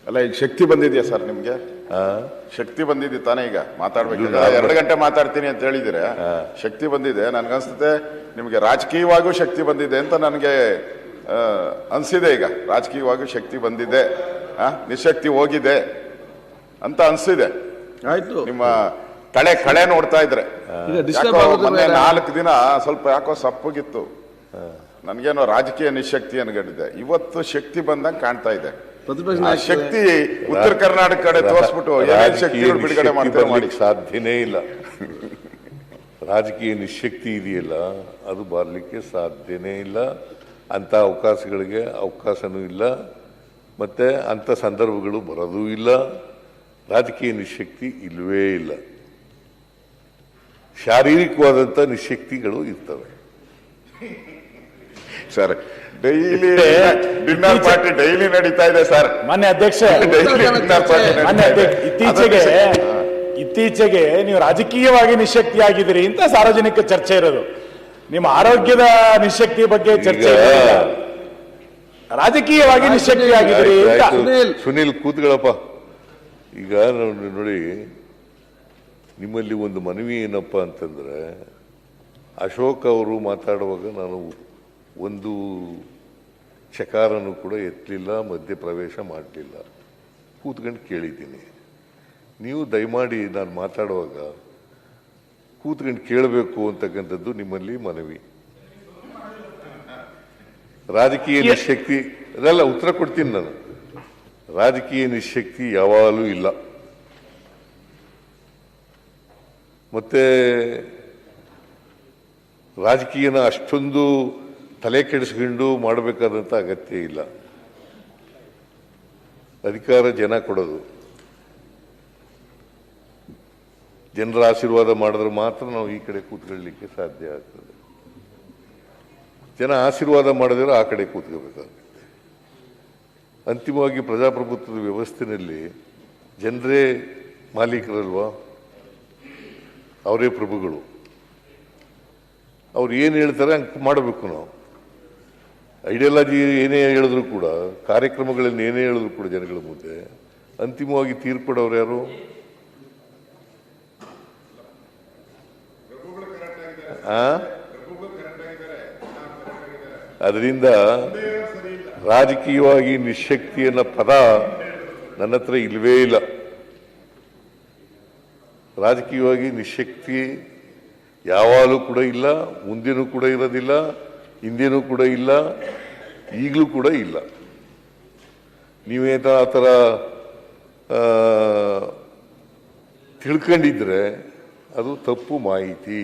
ಅಲ್ಲ ಈಗ ಶಕ್ತಿ ಬಂದಿದೆಯಾ ಸರ್ ನಿಮ್ಗೆ? ಶಕ್ತಿ ಬಂದಿದೆ ತಾನೇ ಈಗ ಮಾತಾಡ್ಬೇಕು. 2 ಗಂಟೆ ಮಾತಾಡ್ತೀನಿ ಅಂತ ಹೇಳಿದ್ರೆ ಶಕ್ತಿ ಬಂದಿದೆ. ನನ್ಗನ್ಸುತ್ತೆ ನಿಮ್ಗೆ ರಾಜಕೀಯವಾಗೂ ಶಕ್ತಿ ಬಂದಿದೆ ಅಂತ ನನಗೆ ಅನ್ಸಿದೆ. ಈಗ ರಾಜಕೀಯವಾಗೂ ಶಕ್ತಿ ಬಂದಿದೆ, ನಿಶಕ್ತಿ ಹೋಗಿದೆ ಅಂತ ಅನ್ಸಿದೆ. ಆಯ್ತು, ನಿಮ್ಮ ಕಳೆ ನೋಡ್ತಾ ಇದ್ರೆ. ಮೊನ್ನೆ 4 ದಿನ ಸ್ವಲ್ಪ ಯಾಕೋ ಸಪ್ಪಗಿತ್ತು, ನನ್ಗೇನೋ ರಾಜಕೀಯ ನಿಶಕ್ತಿ ಅನ್ಕೊಂಡಿದ್ದೆ. ಇವತ್ತು ಶಕ್ತಿ ಬಂದಂಗೆ ಕಾಣ್ತಾ ಇದೆ. ಶಕ್ತಿ ಉತ್ತರ ಕರ್ನಾಟಕ ಕಡೆ ತೋರಿಸ್ಬಿಟ್ಟು ಶಕ್ತಿ ಬಿಡುಗಡೆ ಮಾಡ್ತಾರೆ. ಸಾಧ್ಯನೇ ಇಲ್ಲ. ರಾಜಕೀಯ ನಿಶಕ್ತಿ ಇದೆಯಲ್ಲ, ಅದು ಬರಲಿಕ್ಕೆ ಸಾಧ್ಯನೇ ಇಲ್ಲ. ಅಂತ ಅವಕಾಶಗಳಿಗೆ ಅವಕಾಶನೂ ಇಲ್ಲ, ಮತ್ತೆ ಅಂಥ ಸಂದರ್ಭಗಳು ಬರೋದೂ ಇಲ್ಲ. ರಾಜಕೀಯ ನಿಶಕ್ತಿ ಇಲ್ಲವೇ ಇಲ್ಲ. ಶಾರೀರಿಕವಾದಂಥ ನಿಶಕ್ತಿಗಳು ಇರ್ತವೆ sir. Daily dinner party daily ನಡೀತಾ ಇದೆ ಸರ್. ಮಾನ್ಯ ಅಧ್ಯಕ್ಷ, ಇತ್ತೀಚೆಗೆ ನೀವು ರಾಜಕೀಯವಾಗಿ ನಿಶಕ್ತಿಯಾಗಿದ್ದೀರಿ ಅಂತ ಸಾರ್ವಜನಿಕ ಚರ್ಚೆ ಇರೋದು. ನಿಮ್ಮ ಆರೋಗ್ಯದ ನಿಶಕ್ತಿ ಬಗ್ಗೆ ಚರ್ಚೆ ರಾಜಕೀಯವಾಗಿ ನಿಶಕ್ತಿಯಾಗಿದ್ದೀರಿ ಅಂತ. ಸುನಿಲ್ ಕೂತ್ಗಳಪ್ಪ. ಈಗ ನೋಡಿ, ನಿಮ್ಮಲ್ಲಿ ಒಂದು ಮನವಿ ಏನಪ್ಪ ಅಂತಂದ್ರೆ, ಅಶೋಕ್ ಅವರು ಮಾತಾಡುವಾಗ ನಾನು ಒಂದು ಚಕಾರನು ಕೂಡ ಎತ್ತಲಿಲ್ಲ, ಮಧ್ಯಪ್ರವೇಶ ಮಾಡಲಿಲ್ಲ, ಕೂತ್ಕೊಂಡು ಕೇಳಿದ್ದೀನಿ. ನೀವು ದಯಮಾಡಿ ನಾನು ಮಾತಾಡುವಾಗ ಕೂತ್ಕೊಂಡು ಕೇಳಬೇಕು ಅಂತಕ್ಕಂಥದ್ದು ನಿಮ್ಮಲ್ಲಿ ಮನವಿ. ರಾಜಕೀಯ ನಿಶಕ್ತಿ ಅದೆಲ್ಲ ಉತ್ತರ ಕೊಡ್ತೀನಿ ನಾನು. ರಾಜಕೀಯ ನಿಶಕ್ತಿ ಯಾವಾಗಲೂ ಇಲ್ಲ. ಮತ್ತೆ ರಾಜಕೀಯನ ಅಷ್ಟೊಂದು ತಲೆ ಕೆಡಿಸ್ಕೊಂಡು ಮಾಡಬೇಕಾದಂಥ ಅಗತ್ಯ ಇಲ್ಲ. ಅಧಿಕಾರ ಜನ ಕೊಡೋದು, ಜನರ ಆಶೀರ್ವಾದ ಮಾಡಿದ್ರೆ ಮಾತ್ರ ನಾವು ಈ ಕಡೆ ಕೂತ್ಕೊಳ್ಳಲಿಕ್ಕೆ ಸಾಧ್ಯ ಆಗ್ತದೆ. ಜನ ಆಶೀರ್ವಾದ ಮಾಡಿದ್ರೆ ಆ ಕಡೆ ಕೂತ್ಕೋಬೇಕಾಗುತ್ತೆ. ಅಂತಿಮವಾಗಿ ಪ್ರಜಾಪ್ರಭುತ್ವದ ವ್ಯವಸ್ಥೆಯಲ್ಲಿ ಜನರೇ ಮಾಲೀಕರಲ್ವಾ, ಅವರೇ ಪ್ರಭುಗಳು. ಅವ್ರು ಏನು ಹೇಳ್ತಾರೆ ಹಂಗೆ ಮಾಡಬೇಕು. ನಾವು ಐಡಿಯಾಲಜಿ ಏನೇ ಹೇಳಿದ್ರು ಕೂಡ, ಕಾರ್ಯಕ್ರಮಗಳನ್ನು ಏನೇ ಹೇಳಿದ್ರು ಕೂಡ ಜನಗಳ ಮುಂದೆ ಅಂತಿಮವಾಗಿ ತೀರ್ಪಡೋರು ಯಾರು? ಅದರಿಂದ ರಾಜಕೀಯವಾಗಿ ನಿಶಕ್ತಿ ಅನ್ನೋ ಪದ ನನ್ನ ಹತ್ರ ಇಲ್ವೇ ಇಲ್ಲ. ರಾಜಕೀಯವಾಗಿ ನಿಶಕ್ತಿ ಯಾವಾಗಲೂ ಕೂಡ ಇಲ್ಲ, ಮುಂದೇನೂ ಕೂಡ ಇರೋದಿಲ್ಲ, ಹಿಂದೇನೂ ಕೂಡ ಇಲ್ಲ, ಈಗಲೂ ಕೂಡ ಇಲ್ಲ. ನೀವೇನ ಆ ಥರ ತಿಳ್ಕೊಂಡಿದ್ರೆ ಅದು ತಪ್ಪು ಮಾಹಿತಿ.